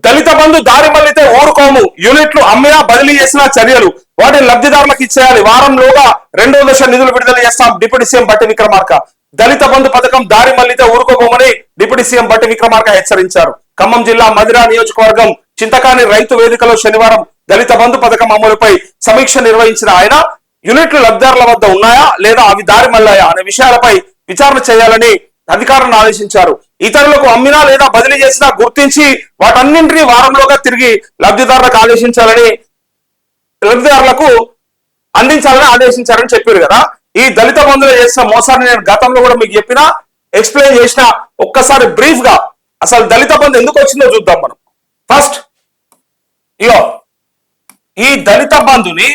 దళిత బంధు దారి మళ్లితే ఊరుకోము, యూనిట్లు అమ్మినా బదిలీ చేసిన చర్యలు వాటిని లబ్ధిదారులకు ఇచ్చేయాలి, వారంలోగా 2వ దశ నిధులు విడుదల చేస్తాం డిప్యూటీ సీఎం బట్టి విక్రమార్క. దళిత బంధు పథకం దారి మళ్లితే ఊరుకోబోమని డిప్యూటీ సీఎం బట్టి విక్రమార్క హెచ్చరించారు. ఖమ్మం జిల్లా మధిర నియోజకవర్గం చింతకాని రైతు వేదికలో శనివారం దళిత బంధు పథకం అమలుపై సమీక్ష నిర్వహించిన ఆయన యూనిట్లు లబ్ధిదారుల వద్ద ఉన్నాయా లేదా అవి దారి మళ్ళాయా అనే విషయాలపై విచారణ చేయాలని అధికారులను ఆదేశించారు. ఇతరులకు అమ్మినా లేదా బదిలీ చేసినా గుర్తించి వాటన్నింటినీ వారంలోగా తిరిగి లబ్ధిదారులకు అందించాలని ఆదేశించారని చెప్పారు కదా. ఈ దళిత బంధువులు చేసిన మోసాన్ని నేను గతంలో కూడా మీకు చెప్పినా, ఎక్స్ప్లెయిన్ చేసిన. ఒక్కసారి బ్రీఫ్ గా అసలు దళిత బంధు ఎందుకు వచ్చిందో చూద్దాం మనం. ఫస్ట్ ఈ దళిత బంధుని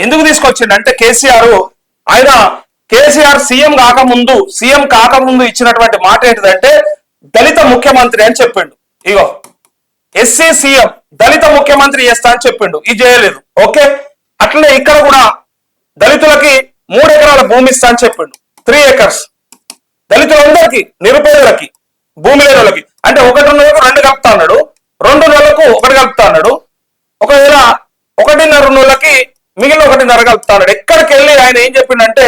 ఎందుకు తీసుకొచ్చిండంటే కేసీఆర్ సీఎం కాకముందు ఇచ్చినటువంటి మాట ఏంటిదంటే దళిత ముఖ్యమంత్రి అని చెప్పిండు. ఎస్సీ సీఎం దళిత ముఖ్యమంత్రి చేస్తా అని చెప్పిండు. ఇది చేయలేదు. ఓకే, అట్లనే ఇక్కడ కూడా దళితులకి 3 ఎకరాల భూమి ఇస్తా అని చెప్పిండు. 3 acres దళితులందరికీ, నిరుపేదలకి, భూమి లేని వాళ్ళకి. అంటే 1 నెలకు 2 కలుపుతా అన్నాడు, 2 నెలలకు 1 కలుపుతా అన్నాడు. ఒకవేళ 1.5 నెలలకి మిగిలిన 1.5 కలుపుతా అన్నాడు. ఎక్కడికి వెళ్ళి ఆయన ఏం చెప్పిండంటే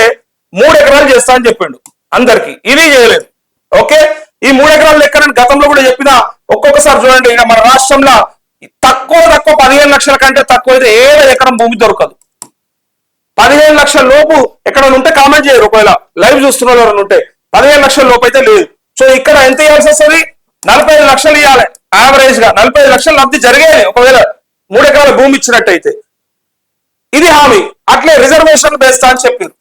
3 ఎకరాలు చేస్తా అని చెప్పిండు అందరికి. ఇది చేయలేదు. ఓకే, ఈ 3 ఎకరాల లెక్క నేను గతంలో కూడా చెప్పిన. ఒక్కొక్కసారి చూడండి, ఇక మన రాష్ట్రంలో తక్కువ 15 లక్షల కంటే తక్కువ అయితే 7 ఎకరం భూమి దొరకదు. 15 లక్షల లోపు ఎక్కడ ఉంటే కామెంట్ చేయరు. ఒకవేళ లైవ్ చూస్తున్న వాళ్ళు ఉంటే 15 లక్షల లోపు అయితే లేదు. సో ఇక్కడ ఎంత ఇవ్వాల్సి వస్తుంది? 45 లక్షలు ఇవ్వాలి. యావరేజ్ గా 45 లక్షలు లబ్ధి జరిగేది ఒకవేళ 3 ఎకరాల భూమి ఇచ్చినట్టయితే. ఇది హామీ. అట్లే రిజర్వేషన్లు వేస్తా అని చెప్పారు.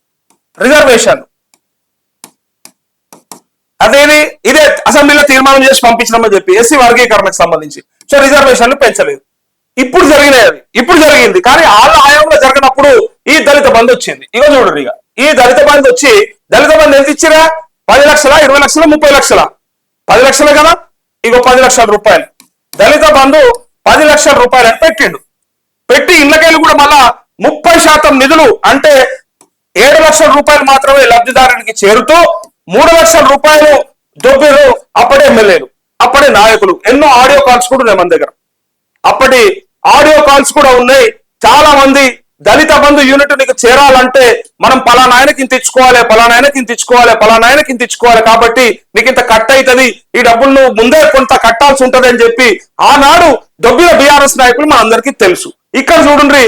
రిజర్వేషన్ ఇదే అసెంబ్లీలో తీర్మానం చేసి పంపించినామని చెప్పి ఎస్సీ వర్గీకరణకు సంబంధించి. సో రిజర్వేషన్లు పెంచలేదు. ఇప్పుడు జరిగింది. కానీ వాళ్ళ హయాంలో జరిగినప్పుడు ఈ దళిత బంధు వచ్చింది. చూడండి, ఈ దళిత బంధు వచ్చి దళిత బంధు ఎంత ఇచ్చిరా? 10 లక్షల, 20 లక్షల, 30 లక్షల? 10 లక్షలే కదా. 10 లక్షల రూపాయలు దళిత బంధు 10 లక్షల రూపాయలు అని పెట్టి ఇళ్ళకెళ్ళి కూడా మళ్ళా 30% నిధులు అంటే 7 లక్షల రూపాయలు మాత్రమే లబ్ధిదారునికి చేరుతూ 3 లక్షల రూపాయలు దొబ్బిరు అప్పటి ఎమ్మెల్యేలు, అప్పటి నాయకులు. ఎన్నో ఆడియో కాల్స్ కూడా ఉన్నాయి మన దగ్గర. అప్పటి ఆడియో కాల్స్ కూడా ఉన్నాయి. చాలా మంది దళిత బంధు యూనిట్ నీకు చేరాలంటే మనం పలానా ఆయనకి ఇంత ఇచ్చుకోవాలి కాబట్టి నీకు ఇంత కట్ అవుతుంది, ఈ డబ్బులు నువ్వు ముందే కొంత కట్టాల్సి ఉంటది అని చెప్పి ఆనాడు దొబ్బిన బీఆర్ఎస్ నాయకులు మన అందరికీ తెలుసు. ఇక్కడ చూడండి,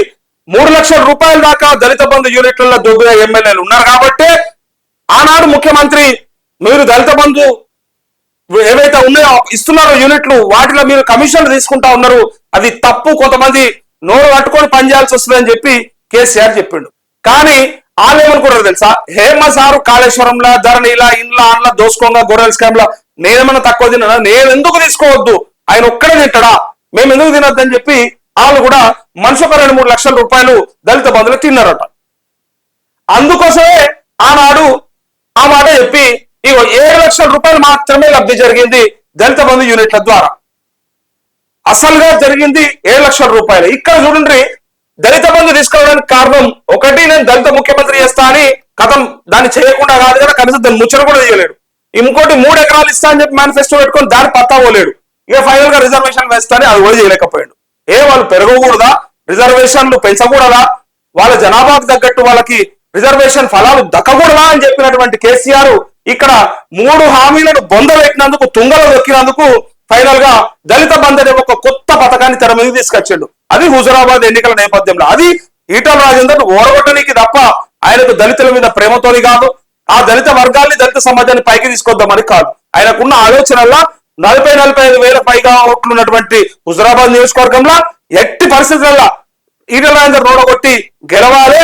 3 లక్షల రూపాయల దాకా దళిత బంధు యూనిట్లలో దొబ్బిన ఎమ్మెల్యేలు ఉన్నారు కాబట్టి ఆనాడు ముఖ్యమంత్రి మీరు దళిత బంధు ఏవైతే ఉన్నాయో ఇస్తున్నారో యూనిట్లు, వాటిలో మీరు కమిషన్లు తీసుకుంటా ఉన్నారు, అది తప్పు, కొంతమంది నోరు పట్టుకొని పనిచేయాల్సి వస్తుందని చెప్పి కేసీఆర్ చెప్పిండు. కానీ వాళ్ళేమనుకుంటారు తెలుసా? హేమ సారు కాళేశ్వరంలో, ధరణిలా, ఇండ్లా అండ్లా దోసుకోంగా, గొర్రెల స్కామ్ లా నేనేమన్నా తక్కువ తిన్నా? నేను ఎందుకు తీసుకోవద్దు, ఆయన ఒక్కడే తింటాడా, మేము ఎందుకు తినొద్దని చెప్పి వాళ్ళు కూడా మనిషి 2-3 లక్షల రూపాయలు దళిత బంధువులు తిన్నారట. అందుకోసమే ఆనాడు ఆ మాట చెప్పి 7 లక్షల రూపాయలు మాత్రమే లబ్ధి జరిగింది దళిత బంధు యూనిట్ల ద్వారా. అసలుగా జరిగింది 7 లక్షల రూపాయలు. ఇక్కడ చూడండి, దళిత బంధు తీసుకోవడానికి కారణం ఒకటి, నేను దళిత ముఖ్యమంత్రి చేస్తా అని కథం, దాన్ని చేయకుండా కాదు కదా, కనీసం దాన్ని ముచ్చట కూడా చేయలేడు. ఇంకోటి 3 ఎకరాలు ఇస్తా అని చెప్పి మేనిఫెస్టో పెట్టుకొని దాన్ని పత్తా పోలేడు. ఫైనల్ గా రిజర్వేషన్ వేస్తానే అది కూడా చేయలేకపోయాడు. వాళ్ళు పెరగకూడదా? రిజర్వేషన్లు పెంచకూడదా? వాళ్ళ జనాభాకు తగ్గట్టు వాళ్ళకి రిజర్వేషన్ ఫలాలు దక్కకూడదా అని చెప్పినటువంటి కేసీఆర్ ఇక్కడ 3 హామీలను బొందబెట్టినందుకు, తుంగలో దొక్కినందుకు ఫైనల్ గా దళిత బంధు అనే ఒక కొత్త పథకాన్ని తెర మీద తీసుకొచ్చిండు. అది హుజురాబాద్ ఎన్నికల నేపథ్యంలో. అది ఈటల రాజేందర్ ఓడగొట్టడానికి తప్ప ఆయనకు దళితుల మీద ప్రేమతోని కాదు, ఆ దళిత వర్గాన్ని, దళిత సమాజాన్ని పైకి తీసుకొద్దామని కాదు. ఆయనకున్న ఆలోచనల్లో 40-45 వేల పైగా ఓట్లు ఉన్నటువంటి హుజురాబాద్ నియోజకవర్గంలో ఎట్టి పరిస్థితుల్లో ఈటల రాజేందర్ ఓడగొట్టి గెలవాలి,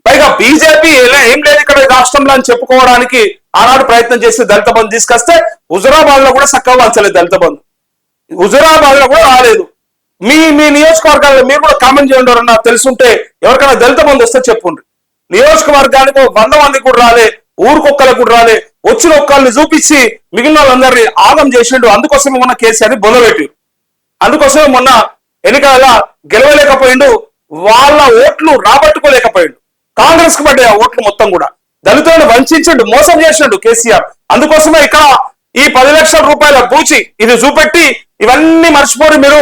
పైగా బీజేపీ ఏం లేదు ఇక్కడ రాష్ట్రంలో అని చెప్పుకోవడానికి ఆనాడు ప్రయత్నం చేసి దళిత బంధు తీసుకొస్తే హుజురాబాద్ లో కూడా చక్కగా వంచలేదు దళిత బంధు. హుజురాబాద్ లో కూడా రాలేదు. మీ నియోజకవర్గాల్లో మీరు కూడా కామెంట్ చేయండి, ఎవరన్నా తెలుసుంటే, ఎవరికైనా దళిత బంధు వస్తే చెప్పుండ్రి. నియోజకవర్గానికి 100 మంది కూడా రాలే, ఊరికొక్కలకు కూడా రాలే, వచ్చిన ఒక్కరిని చూపించి మిగిలిన వాళ్ళందరినీ ఆగం చేసిండు. అందుకోసమే మొన్న కేసీఆర్ బొందబెట్టి, అందుకోసమే మొన్న ఎన్నికల గెలవలేకపోయిండు, వాళ్ళ ఓట్లు రాబట్టుకోలేకపోయిండు. కాంగ్రెస్ కు పడ్డాయి ఆ ఓట్లు మొత్తం కూడా. దళితులను వంచిండు, మోసం చేసిండు కేసీఆర్. అందుకోసమే ఇక్కడ ఈ 10 లక్షల రూపాయల బూచి ఇది చూపెట్టి ఇవన్నీ మర్చిపోయి మీరు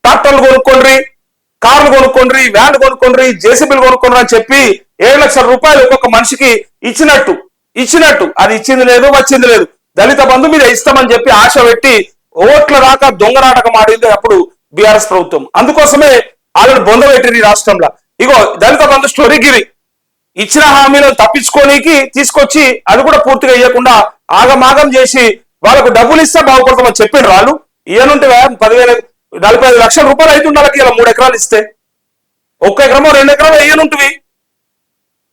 ట్రాక్టర్లు కొనుక్కోండి, కార్లు కొనుక్కోండి, వ్యాన్లు కొనుక్కోండి, జేసీబీలు కొనుక్కోండి అని చెప్పి 7 లక్షల రూపాయలు ఒక్కొక్క మనిషికి ఇచ్చినట్టు అది ఇచ్చింది లేదు, వచ్చింది లేదు. దళిత బంధు మీద ఇస్తామని చెప్పి ఆశ పెట్టి ఓట్ల దాకా దొంగ నాటకం ఆడింది అప్పుడు బీఆర్ఎస్ ప్రభుత్వం. అందుకోసమే వాళ్ళని బొందబెట్టింది ఈ రాష్ట్రంలో. ఇగో దళిత బంధు స్టోరీ గిరి ఇచ్చిన హామీలను తప్పించుకోనికి తీసుకొచ్చి అది కూడా పూర్తిగా ఇవ్వకుండా ఆగమాగం చేసి వాళ్ళకు డబ్బులు ఇస్తే బాగుపడతామని చెప్పిండ్రు వాళ్ళు. ఇయ్యనుంటే 45 లక్షల రూపాయలు అవుతుండాలకి ఇలా 3 ఎకరాలు ఇస్తే 1 ఎకరమో 2 ఎకరమో ఇయ్యనుంటివి.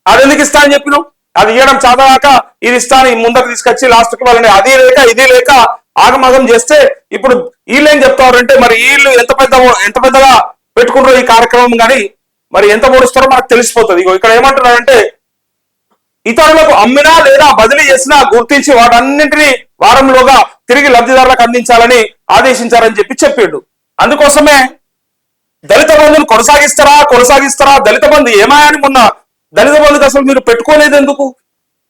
అది ఎందుకు ఇస్తా అని చెప్పినావు? అది ఇవ్వడం చాదాక ఇది ఇస్తా అని ముందరకు తీసుకొచ్చి లాస్ట్కి వాళ్ళని అది లేక ఇది లేక ఆగమాగం చేస్తే ఇప్పుడు వీళ్ళు ఏం చెప్తారంటే మరి వీళ్ళు ఎంత పెద్దగా పెట్టుకుంటారో ఈ కార్యక్రమం కానీ మరి ఎంత పొడుస్తారో మనకు తెలిసిపోతుంది. ఇగో ఇక్కడ ఏమంటున్నారంటే ఇతరులకు అమ్మినా లేదా బదిలీ చేసినా గుర్తించి వాటన్నింటినీ వారంలోగా తిరిగి లబ్ధిదారులకు అందించాలని ఆదేశించారని చెప్పిండు. అందుకోసమే దళిత బంధువులు కొనసాగిస్తారా దళిత బంధు ఏమాయని మొన్న దళిత బంధుకు అసలు మీరు పెట్టుకోలేదు ఎందుకు,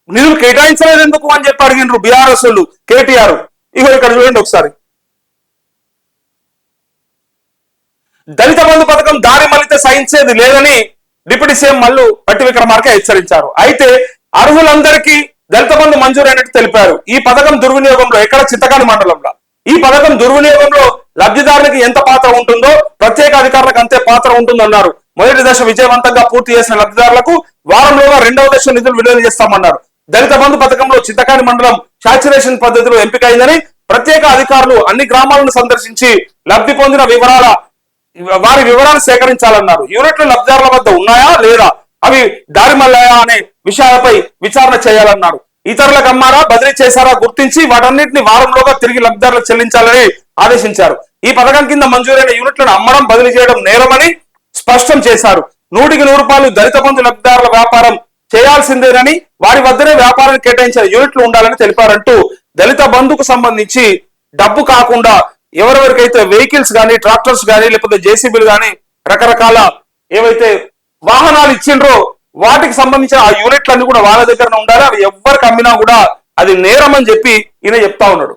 నిధులు కేటాయించలేదు ఎందుకు అని చెప్పి అడిగిండ్రు బీఆర్ఎస్ వాళ్ళు కేటీఆర్. ఇగో ఇక్కడ చూడండి ఒకసారి. దళిత బంధు పథకం దారి మళ్ళితే సహించేది లేదని డిప్యూటీ సీఎం మల్లు పట్టి విక్రమార్క హెచ్చరించారు. అయితే అర్హులందరికీ దళిత బంధు మంజూరైనట్టు తెలిపారు. ఈ పథకం దుర్వినియోగంలో ఎక్కడ చింతకాని మండలంలో ఈ పథకం దుర్వినియోగంలో లబ్ధిదారునికి ఎంత పాత్ర ఉంటుందో ప్రత్యేక అధికారులకు అంతే పాత్ర ఉంటుందన్నారు. మొదటి దశ విజయవంతంగా పూర్తి చేసిన లబ్ధిదారులకు వారంలోగా 2వ దశ నిధులు విడుదల చేస్తామన్నారు. దళిత బంధు పథకంలో చింతకాని మండలం శాచురేషన్ పద్ధతిలో ఎంపికైందని ప్రత్యేక అధికారులు అన్ని గ్రామాలను సందర్శించి లబ్ధి పొందిన వారి వివరాలు సేకరించాలన్నారు. యూనిట్లు లబ్ధిదారుల వద్ద ఉన్నాయా లేదా, అవి దారి మళ్ళాయా అనే విషయాలపై విచారణ చేయాలన్నారు. ఇతరులకు అమ్మారా బదిలీ చేశారా గుర్తించి వాటన్నింటినీ వారంలోగా తిరిగి లబ్ధిదారులకు చెల్లించాలని ఆదేశించారు. ఈ పథకం కింద మంజూరైన యూనిట్లను అమ్మడం బదిలీ చేయడం నేరమని స్పష్టం చేశారు. 100కి 100 రూపాయలు దళిత బంధు లబ్ధిదారుల వ్యాపారం చేయాల్సిందేనని వారి వద్దనే వ్యాపారానికి కేటాయించిన యూనిట్లు ఉండాలని తెలిపారంటూ దళిత బంధుకు సంబంధించి డబ్బు కాకుండా ఎవరెవరికైతే వెహికల్స్ కానీ ట్రాక్టర్స్ కానీ లేకపోతే జేసీబీలు కానీ రకరకాల ఏవైతే వాహనాలు ఇచ్చిండ్రో వాటికి సంబంధించిన ఆ యూనిట్లన్నీ కూడా వాళ్ళ దగ్గర ఉండాలి. అవి ఎవరికి అమ్మినా కూడా అది నేరం అని చెప్పి ఈయన చెప్తా ఉన్నాడు.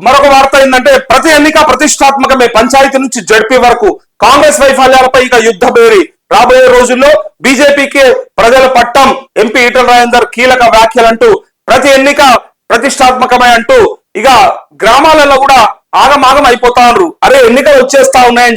మరొక వార్త ఏంటంటే ప్రతి ఎన్నిక ప్రతిష్టాత్మకమే, పంచాయతీ నుంచి జడ్పీ వరకు కాంగ్రెస్ వైఫల్యాలపై ఇక యుద్ధ బేరి. రాబోయే రోజుల్లో బీజేపీకి ప్రజల పట్టం. ఎంపీ ఈటల రాజేందర్ కీలక వ్యాఖ్యలంటూ ప్రతి ఎన్నిక ప్రతిష్టాత్మకమే అంటూ ఇక గ్రామాలలో కూడా ఆగమాగం అయిపోతా ఉన్నారు. అరే ఎన్నికలు వచ్చేస్తా ఉన్నాయని